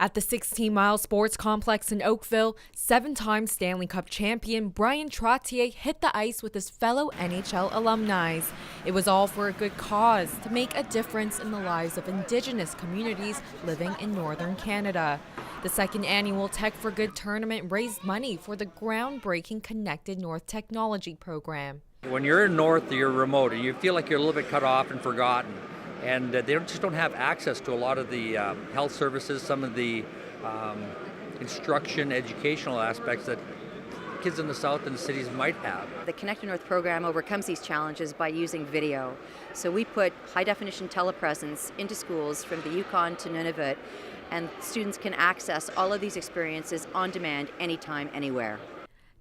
At the 16-mile sports complex in Oakville, 7-time Stanley Cup champion Bryan Trottier hit the ice with his fellow NHL alumni. It was all for a good cause, to make a difference in the lives of Indigenous communities living in northern Canada. The second annual Tech4Good tournament raised money for the groundbreaking Connected North technology program. When you're in North, you're remote, and you feel like you're a little bit cut off and forgotten. And they just don't have access to a lot of the health services, some of the instruction, educational aspects that kids in the South and the cities might have. The Connected North program overcomes these challenges by using video. So we put high-definition telepresence into schools from the Yukon to Nunavut, and students can access all of these experiences on demand, anytime, anywhere.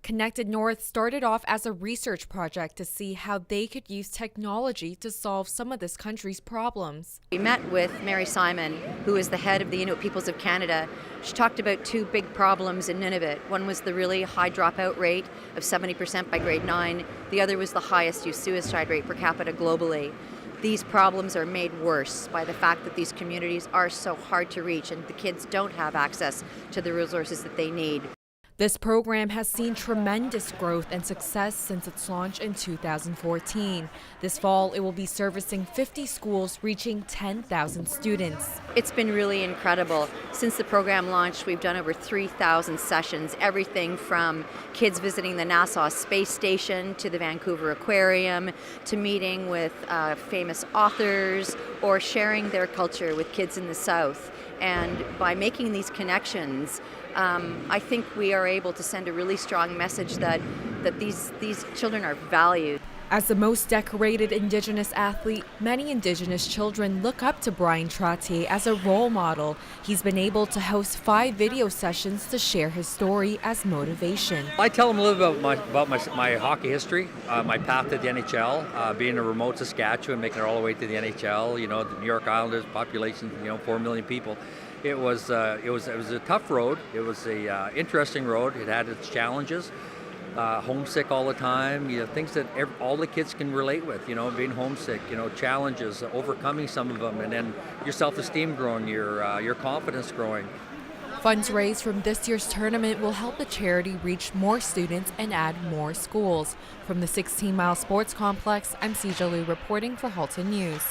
Connected North started off as a research project to see how they could use technology to solve some of this country's problems. We met with Mary Simon, who is the head of the Inuit Peoples of Canada. She talked about two big problems in Nunavut. One was the really high dropout rate of 70% by grade 9. The other was the highest youth suicide rate per capita globally. These problems are made worse by the fact that these communities are so hard to reach and the kids don't have access to the resources that they need. This program has seen tremendous growth and success since its launch in 2014. This fall, it will be servicing 50 schools, reaching 10,000 students. It's been really incredible. Since the program launched, we've done over 3,000 sessions, everything from kids visiting the NASA space station to the Vancouver Aquarium, to meeting with famous authors or sharing their culture with kids in the South. And by making these connections, I think we are able to send a really strong message that these children are valued. As the most decorated Indigenous athlete, many Indigenous children look up to Bryan Trottier as a role model. He's been able to host 5 video sessions to share his story as motivation. I tell them a little bit about my hockey history, my path to the NHL, being in a remote Saskatchewan, making it all the way to the NHL. You know, the New York Islanders, population, 4 million people. It was a tough road. It was a interesting road. It had its challenges. Homesick all the time, things that all the kids can relate with, being homesick, challenges, overcoming some of them, and then your self-esteem growing, your confidence growing. Funds raised from this year's tournament will help the charity reach more students and add more schools. From the 16-mile sports complex, I'm Sijia reporting for Halton News.